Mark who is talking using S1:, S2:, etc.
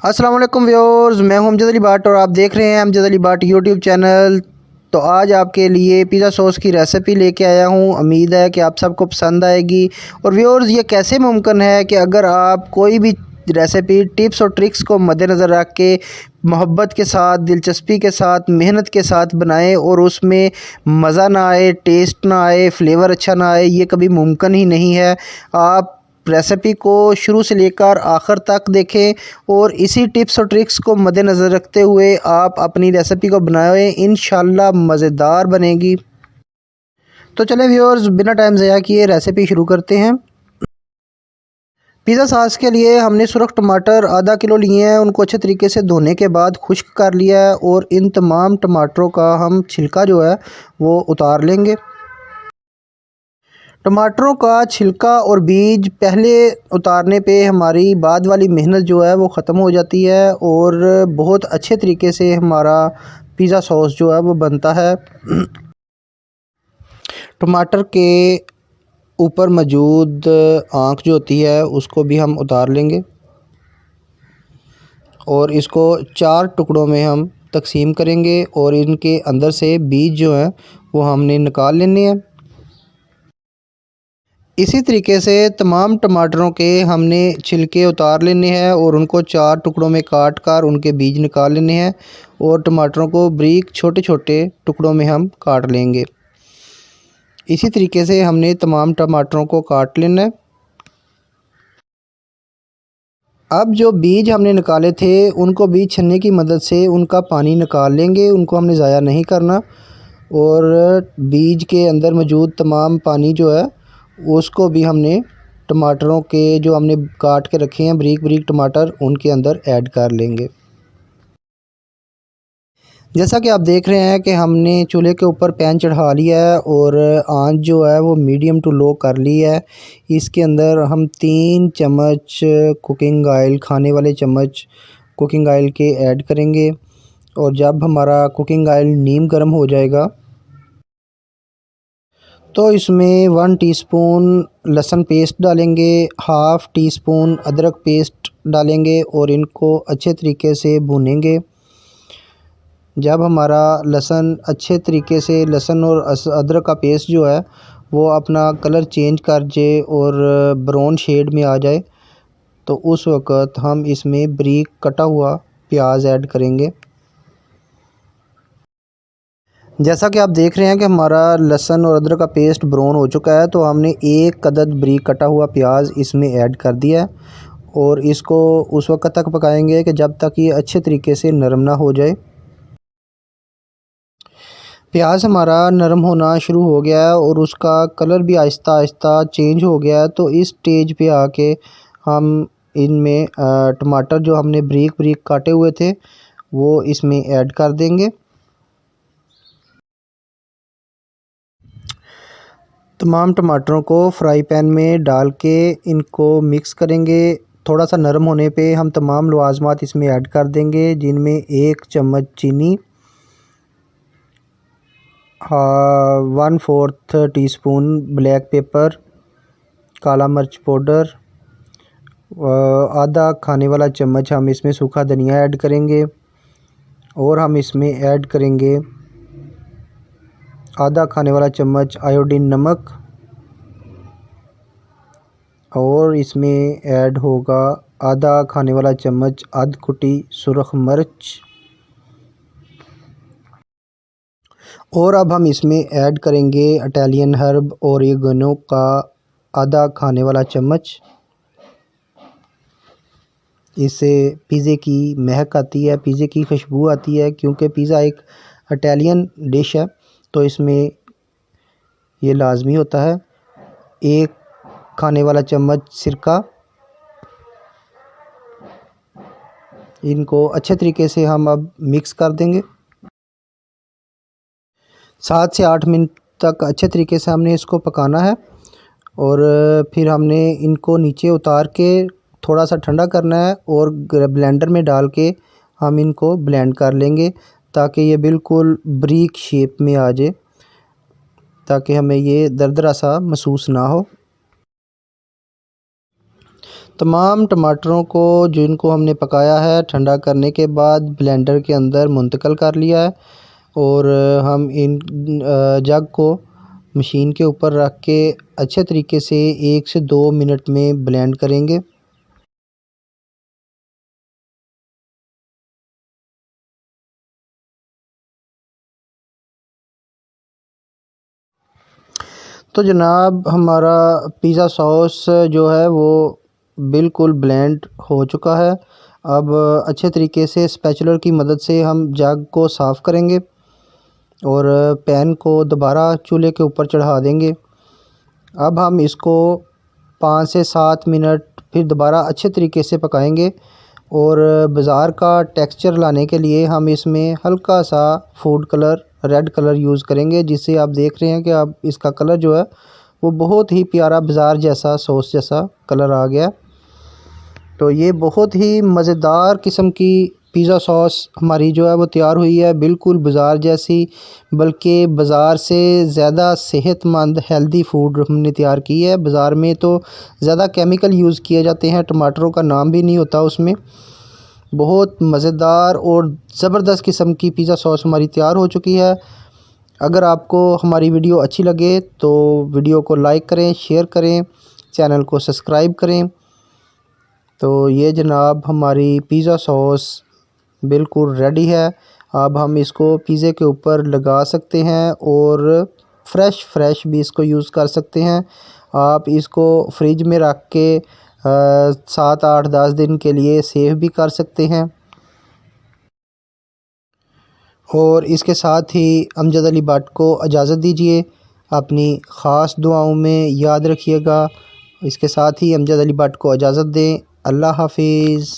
S1: अस्सलाम वालेकुम व्यूअर्स, मैं हूं अमजद अली भट्ट और आप देख रहे हैं अमजद अली भट्ट यूट्यूब चैनल। तो आज आपके लिए पिज़्ज़ा सॉस की रेसिपी लेके आया हूं। उम्मीद है कि आप सबको पसंद आएगी। और व्यूअर्स, ये कैसे मुमकिन है कि अगर आप कोई भी रेसिपी टिप्स और ट्रिक्स को मद्देनज़र रख के मोहब्बत के साथ, दिलचस्पी के साथ, मेहनत के साथ बनाएं और उसमें मज़ा ना आए, टेस्ट ना आए, फ्लेवर अच्छा ना आए, ये कभी मुमकिन ही नहीं है। आप रेसिपी को शुरू से लेकर आखिर तक देखें और इसी टिप्स और ट्रिक्स को मद्देनज़र रखते हुए आप अपनी रेसिपी को बनाएं, इंशाल्लाह मज़ेदार बनेगी। तो चलें व्यूअर्स, बिना टाइम ज़ाया किए रेसिपी शुरू करते हैं। पिज़्ज़ा सॉस के लिए हमने सुरख टमाटर आधा किलो लिए हैं। उनको अच्छे तरीके से धोने के बाद खुश्क कर लिया है और इन तमाम टमाटरों का हम छिलका जो है वो उतार लेंगे। टमाटरों का छिलका और बीज पहले उतारने पे हमारी बाद वाली मेहनत जो है वो ख़त्म हो जाती है और बहुत अच्छे तरीके से हमारा पिज़्ज़ा सॉस जो है वो बनता है। टमाटर के ऊपर मौजूद आँख जो होती है उसको भी हम उतार लेंगे और इसको 4 टुकड़ों में हम तकसीम करेंगे और इनके अंदर से बीज जो हैं वो हमने निकाल लेने हैं। इसी तरीके से तमाम टमाटरों के हमने छिलके उतार लेने हैं और उनको 4 टुकड़ों में काट कर उनके बीज निकाल लेने हैं और टमाटरों को बारीक छोटे छोटे टुकड़ों में हम काट लेंगे। इसी तरीके से हमने तमाम टमाटरों को काट लेना है। अब जो बीज हमने निकाले थे उनको बीज छन्ने की मदद से उनका पानी निकाल लेंगे, उनको हमने ज़ाया नहीं करना। और बीज के अंदर मौजूद तमाम पानी जो है उसको भी हमने टमाटरों के जो हमने काट के रखे हैं बारीक बारीक टमाटर उनके अंदर ऐड कर लेंगे। जैसा कि आप देख रहे हैं कि हमने चूल्हे के ऊपर पैन चढ़ा लिया है और आंच जो है वो मीडियम टू लो कर ली है। इसके अंदर हम 3 चम्मच कुकिंग ऑयल, खाने वाले चम्मच कुकिंग ऑयल के ऐड करेंगे। और जब हमारा कुकिंग ऑयल नीम गर्म हो जाएगा तो इसमें 1 टीस्पून लहसुन पेस्ट डालेंगे, हाफ़ टी स्पून अदरक पेस्ट डालेंगे और इनको अच्छे तरीके से भूनेंगे। जब हमारा लहसुन अच्छे तरीके से, लहसुन और अदरक का पेस्ट जो है वो अपना कलर चेंज कर जाए और ब्राउन शेड में आ जाए तो उस वक़्त हम इसमें बारीक कटा हुआ प्याज ऐड करेंगे। जैसा कि आप देख रहे हैं कि हमारा लहसुन और अदरक का पेस्ट ब्राउन हो चुका है तो हमने एक अदद बारीक कटा हुआ प्याज इसमें ऐड कर दिया है और इसको उस वक्त तक पकाएंगे कि जब तक ये अच्छे तरीके से नरम ना हो जाए। प्याज हमारा नरम होना शुरू हो गया है और उसका कलर भी आहिस्ता आहिस्ता चेंज हो गया है। तो इस स्टेज पे आके हम इनमें टमाटर जो हमने बारीक बारीक काटे हुए थे वो इसमें ऐड कर देंगे। तमाम टमाटरों को फ्राई पैन में डाल के इनको मिक्स करेंगे। थोड़ा सा नरम होने पे हम तमाम लवाज़मात इसमें ऐड कर देंगे, जिनमें 1 चम्मच चीनी, 1/4 टीस्पून ब्लैक पेपर, काला मिर्च पाउडर, आधा खाने वाला चम्मच हम इसमें सूखा धनिया ऐड करेंगे और हम इसमें ऐड करेंगे आधा खाने वाला चम्मच आयोडीन नमक और इसमें ऐड होगा आधा खाने वाला चम्मच अध कुटी सुरख मिर्च। और अब हम इसमें ऐड करेंगे इटालियन हर्ब ओरिगेनो का आधा खाने वाला चम्मच। इससे पिज़्ज़े की महक आती है, पिज़्ज़े की खुशबू आती है, क्योंकि पिज़्ज़ा एक इटालियन डिश है तो इसमें ये लाजमी होता है। 1 खाने वाला चम्मच सिरका। इनको अच्छे तरीके से हम अब मिक्स कर देंगे। 7 से 8 मिनट तक अच्छे तरीके से हमने इसको पकाना है और फिर हमने इनको नीचे उतार के थोड़ा सा ठंडा करना है और ब्लेंडर में डाल के हम इनको ब्लेंड कर लेंगे ताकि ये बिल्कुल बारीक शेप में आ जाए, ताकि हमें ये दरदरा सा महसूस ना हो। तमाम टमाटरों को जिनको हमने पकाया है ठंडा करने के बाद ब्लेंडर के अंदर मुंतकिल कर लिया है और हम इन जग को मशीन के ऊपर रख के अच्छे तरीके से 1 से 2 मिनट में ब्लेंड करेंगे। तो जनाब हमारा पिज़्ज़ा सॉस जो है वो बिल्कुल ब्लेंड हो चुका है। अब अच्छे तरीके से स्पैचुलर की मदद से हम जग को साफ़ करेंगे और पैन को दोबारा चूल्हे के ऊपर चढ़ा देंगे। अब हम इसको 5 से 7 मिनट फिर दोबारा अच्छे तरीके से पकाएंगे और बाज़ार का टेक्सचर लाने के लिए हम इसमें हल्का सा food colour red colour use करेंगे, जिससे आप देख रहे हैं कि अब इसका कलर जो है वो बहुत ही प्यारा बाज़ार जैसा सॉस जैसा कलर आ गया। तो ये बहुत ही मज़ेदार किस्म की पिज़्ज़ा सॉस हमारी जो है वो तैयार हुई है, बिल्कुल बाज़ार जैसी, बल्कि बाज़ार से ज़्यादा सेहतमंद हेल्दी फूड हमने तैयार की है। बाज़ार में तो ज़्यादा केमिकल यूज़ किए जाते हैं, टमाटरों का नाम भी नहीं होता उसमें। बहुत मज़ेदार और ज़बरदस्त किस्म की पिज़्ज़ा सॉस हमारी तैयार हो चुकी है। अगर आपको हमारी वीडियो अच्छी लगे तो वीडियो को लाइक करें, शेयर करें, चैनल को सब्सक्राइब करें। तो ये जनाब हमारी पिज़्ज़ा सॉस बिल्कुल रेडी है। अब हम इसको पिज़्ज़े के ऊपर लगा सकते हैं और फ्रेश भी इसको यूज़ कर सकते हैं। आप इसको फ्रिज में रख के 7, 8, 10 दिन के लिए सेव भी कर सकते हैं। और इसके साथ ही अमजद अली भट्ट को इजाज़त दीजिए, अपनी ख़ास दुआओं में याद रखिएगा। इसके साथ ही अमजद अली भट्ट को इजाज़त दें। अल्लाह हाफ़िज़।